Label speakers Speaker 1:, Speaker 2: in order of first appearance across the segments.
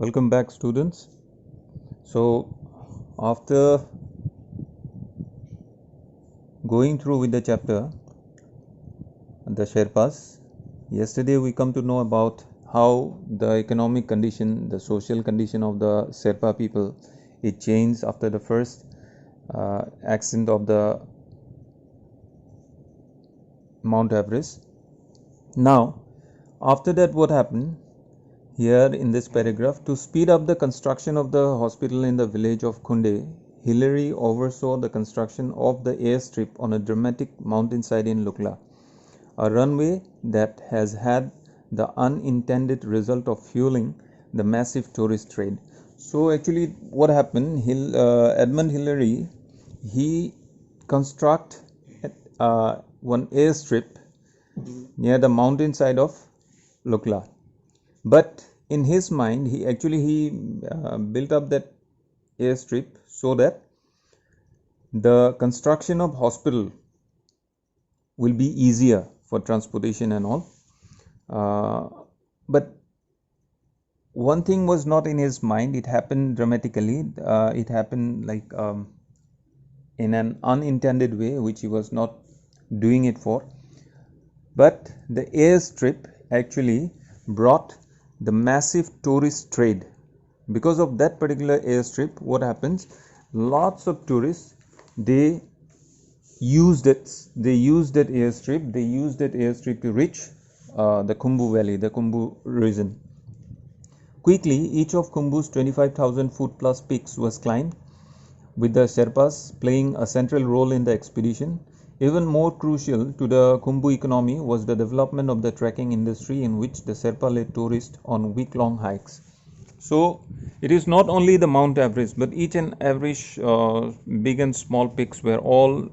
Speaker 1: Welcome back, students. So after going through with the chapter the Sherpas, yesterday we come to know about how the economic condition, the social condition of the Sherpa people, it changed after the first ascent of the Mount Everest. Now after that, what happened? Here in this paragraph, to speed up the construction of the hospital in the village of Khunde, Hillary oversaw the construction of the airstrip on a dramatic mountainside in Lukla, a runway that has had the unintended result of fueling the massive tourist trade. So actually what happened, Edmund Hillary, he construct one airstrip near the mountainside of Lukla. But in his mind, he built up that airstrip so that the construction of hospital will be easier for transportation and all. But one thing was not in his mind. It happened dramatically. It happened like in an unintended way, which he was not doing it for. But the airstrip actually brought the massive tourist trade. Because of that particular airstrip, what happens? Lots of tourists, they used that airstrip to reach the Khumbu Valley, the Khumbu region. Quickly, each of Khumbu's 25,000 foot plus peaks was climbed, with the Sherpas playing a central role in the expedition. Even more crucial to the Khumbu economy was the development of the trekking industry, in which the Sherpa led tourists on week-long hikes. So it is not only the Mount Everest, but each and every big and small peaks were all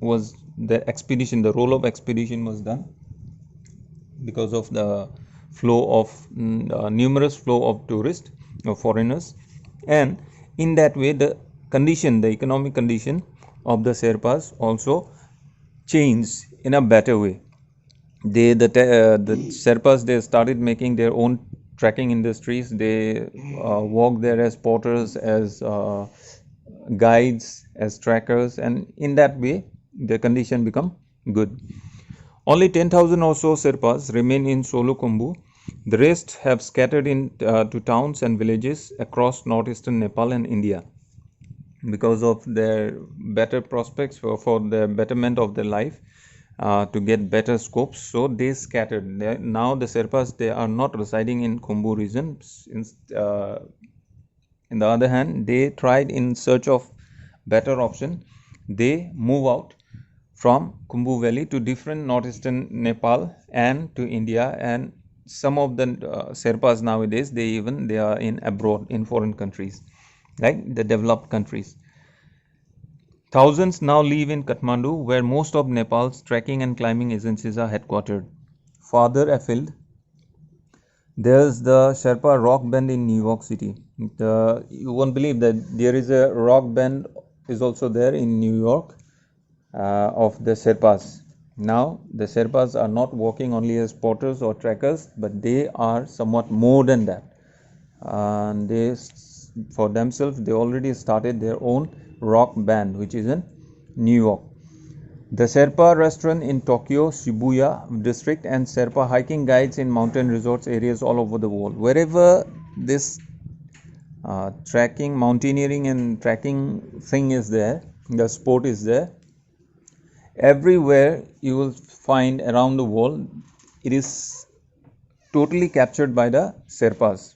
Speaker 1: was the expedition. The role of expedition was done because of the flow of numerous flow of tourists or foreigners, and in that way the economic condition of the Sherpas also changed in a better way. The Sherpas, they started making their own trekking industries. They worked there as porters, as guides, as trackers, and in that way the condition become good. Only 10,000 or so Sherpas remain in Solo Khumbu. The rest have scattered to towns and villages across northeastern Nepal and India. Because of their better prospects for the betterment of their life, to get better scopes, so they scattered. Now the Sherpas, they are not residing in Khumbu region. In the other hand, they tried in search of better option. They move out from Khumbu Valley to different northeastern Nepal and to India, and some of the Sherpas nowadays, they are in abroad, in foreign countries, like the developed countries. Thousands now live in Kathmandu, where most of Nepal's trekking and climbing agencies are headquartered. Farther afield, there's the Sherpa rock band in New York City. You won't believe that there is a rock band is also there in New York of the Sherpas. Now the Sherpas are not working only as porters or trackers, but they are somewhat more than that. And for themselves, they already started their own rock band, which is in New York. The Sherpa restaurant in Tokyo, Shibuya district, and Sherpa hiking guides in mountain resorts areas all over the world. Wherever this trekking, mountaineering and trekking thing is there, the sport is there, everywhere you will find around the world, it is totally captured by the Sherpas.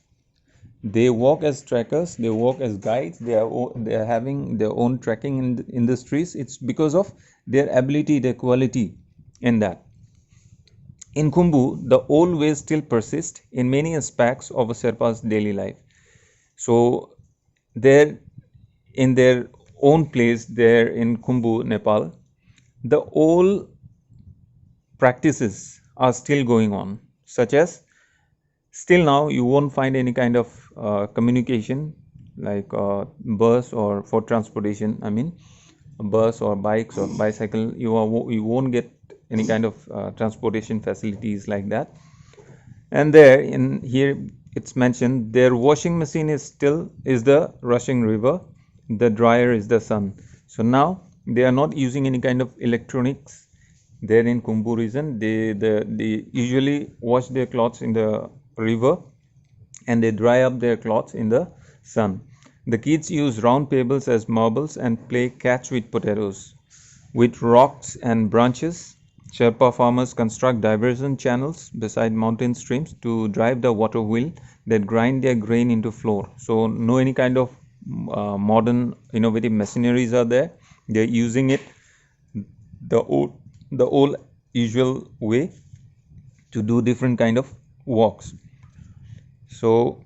Speaker 1: They work as trackers, they work as guides, they are having their own trekking industries. It's because of their ability, their quality in that. In Khumbu, the old ways still persist in many aspects of a Sherpa's daily life. So they're in their own place there in Khumbu, Nepal, the old practices are still going on, such as still now you won't find any kind of communication like bus or for transportation. I mean, bus or bikes or bicycle, you won't get any kind of transportation facilities like that. And there in here it's mentioned their washing machine is the rushing river, the dryer is the sun. So now they are not using any kind of electronics there in Khumbu region. They usually wash their clothes in the river and they dry up their clothes in the sun. The kids use round pebbles as marbles and play catch with potatoes. With rocks and branches, Sherpa farmers construct diversion channels beside mountain streams to drive the water wheel that grind their grain into flour. So no any kind of modern innovative machineries are there. They're using it the old usual way to do different kind of works. So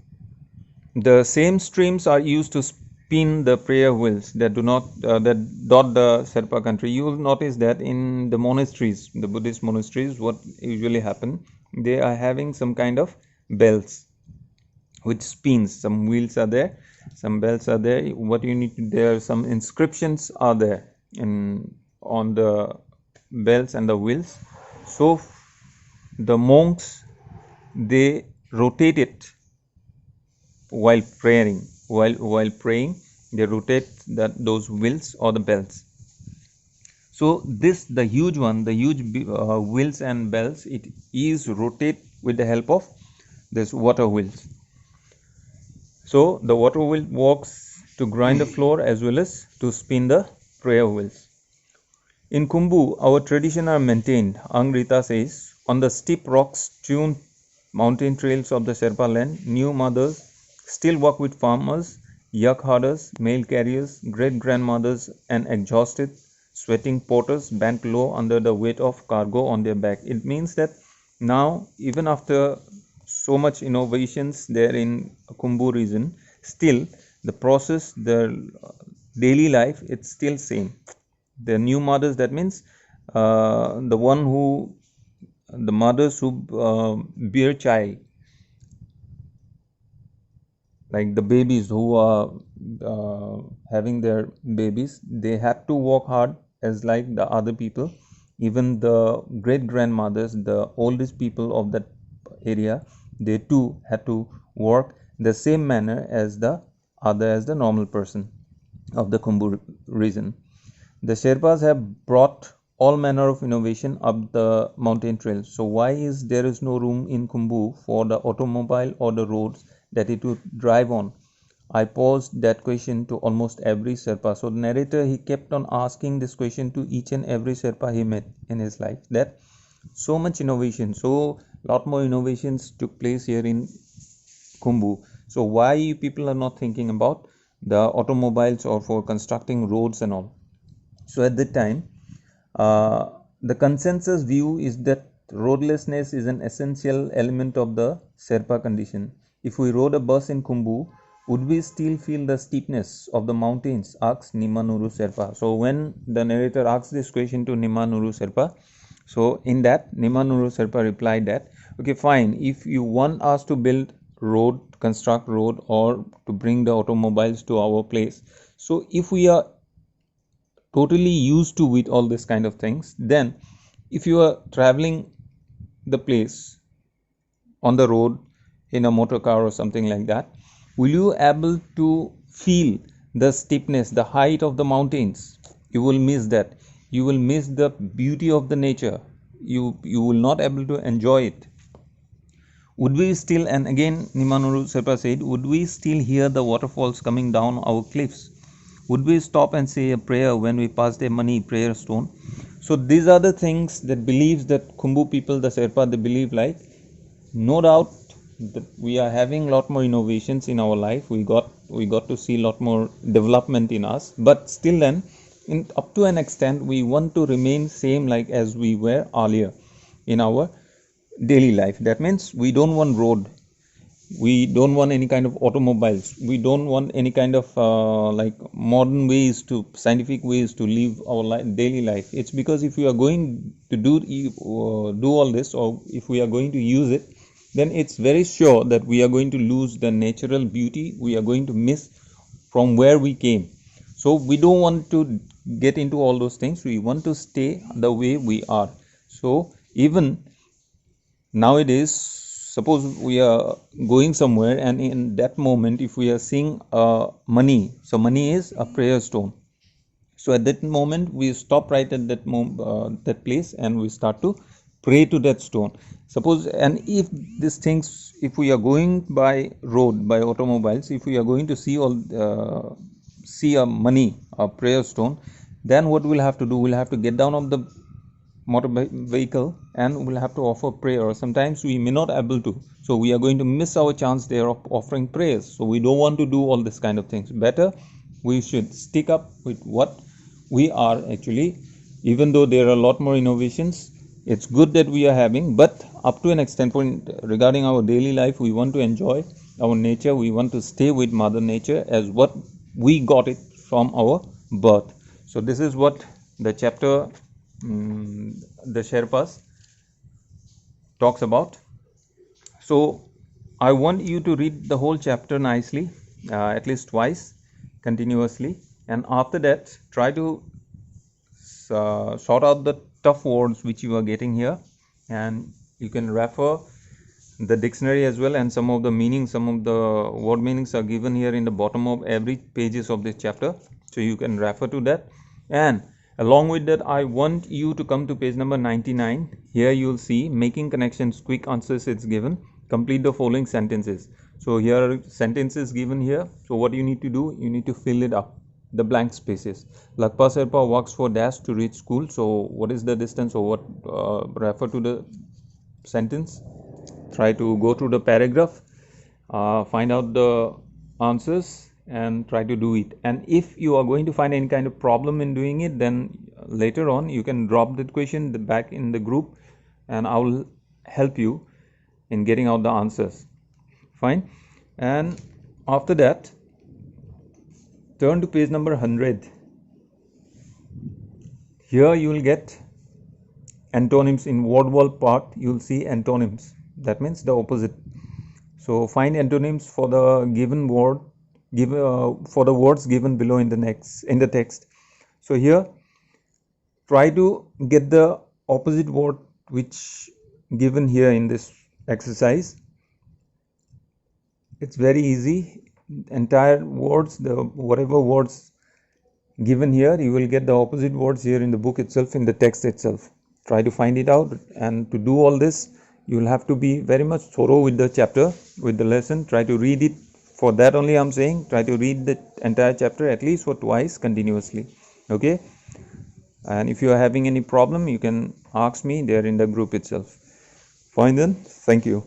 Speaker 1: the same streams are used to spin the prayer wheels that that dot the Sherpa country. You will notice that in the monasteries, the Buddhist monasteries, what usually happen, they are having some kind of bells which spins. Some wheels are there, some bells are there. What you need to, there are some inscriptions are there on the bells and the wheels. So the monks, they rotate it while praying they rotate those wheels or the bells. So the huge wheels and bells, it is rotate with the help of this water wheels. So the water wheel works to grind the floor as well as to spin the prayer wheels. In Khumbu, our traditions are maintained. Ang Rita says, on the steep rock-strewn mountain trails of the Sherpa land, new mothers still walk with farmers, yak herders, mail carriers, great-grandmothers, and exhausted, sweating porters bent low under the weight of cargo on their back. It means that now, even after so much innovations there in Khumbu region, still the process, the daily life, it's still same. The new mothers, that means the mothers who bear child, like the babies who are having their babies, they have to work hard as like the other people. Even the great grandmothers, the oldest people of that area, they too had to work the same manner as the normal person of the Khumbu region. The Sherpas have brought all manner of innovation up the mountain trail. So why is there is no room in Khumbu for the automobile or the roads that it would drive on? I posed that question to almost every Sherpa. So the narrator, he kept on asking this question to each and every Sherpa he met in his life, that so much innovation, so lot more innovations took place here in Khumbu. So why people are not thinking about the automobiles or for constructing roads and all? So at that time, the consensus view is that roadlessness is an essential element of the Sherpa condition. If we rode a bus in Khumbu, would we still feel the steepness of the mountains? Asks Nima Nuru Sherpa. So when the narrator asks this question to Nima Nuru Sherpa, so in that Nima Nuru Sherpa replied that, okay, fine, if you want us to build road, construct road, or to bring the automobiles to our place, so if we are totally used to with all this kind of things, then if you are traveling the place on the road in a motor car or something like that, will you able to feel the steepness, the height of the mountains? You will miss that. You will miss the beauty of the nature. You will not able to enjoy it. Would we still, and again Nima Nuru Sherpa said, would we still hear the waterfalls coming down our cliffs? Would we stop and say a prayer when we pass a money prayer stone? So these are the things that believes that Khumbu people, the Sherpa, they believe like, no doubt that we are having lot more innovations in our life. We got to see lot more development in us, but still then, up to an extent, we want to remain same like as we were earlier in our daily life. That means we don't want road, we don't want any kind of automobiles, we don't want any kind of like modern ways to scientific ways to live our daily life. It's because if we are going to do all this, or if we are going to use it, then it's very sure that we are going to lose the natural beauty, we are going to miss from where we came. So we don't want to get into all those things, we want to stay the way we are. So even nowadays suppose we are going somewhere, and in that moment if we are seeing money, so money is a prayer stone. So at that moment we stop right at that place and we start to pray to that stone. Suppose, and if these things, if we are going by road, by automobiles, if we are going to see see a money, a prayer stone, then what we'll have to do, we'll have to get down of the motor vehicle and we'll have to offer prayer, or sometimes we may not able to, so we are going to miss our chance there of offering prayers. So we don't want to do all this kind of things. Better we should stick up with what we are actually, even though there are a lot more innovations, it's good that we are having, but up to an extent point regarding our daily life, we want to enjoy our nature, we want to stay with mother nature as what we got it from our birth. So this is what the chapter the Sherpas talks about. So I want you to read the whole chapter nicely, at least twice continuously, and after that try to sort out the tough words which you are getting here, and you can refer the dictionary as well, and some of the meanings, some of the word meanings are given here in the bottom of every pages of this chapter, so you can refer to that. And along with that, I want you to come to page number 99. Here you will see making connections, quick answers it's given. Complete the following sentences. So here are sentences given here. So what you need to do, you need to fill it up, the blank spaces. Lakpa Sherpa walks for dash to reach school. So what is the distance, or what, refer to the sentence. Try to go through the paragraph, find out the answers and try to do it. And if you are going to find any kind of problem in doing it, then later on you can drop that question back in the group and I will help you in getting out the answers. Fine. And after that, turn to page number 100. Here you will get antonyms. In word wall part you will see antonyms, that means the opposite. So find antonyms for the given word, for the words given below in the text. So here try to get the opposite word which given here in this exercise. It's very easy. Entire words, the whatever words given here, you will get the opposite words here in the book itself, in the text itself. Try to find it out, and to do all this you will have to be very much thorough with the chapter, with the lesson. Try to read it. For that only I'm saying, try to read the entire chapter at least for twice continuously. Okay, and if you are having any problem, you can ask me there in the group itself. Fine then, thank you.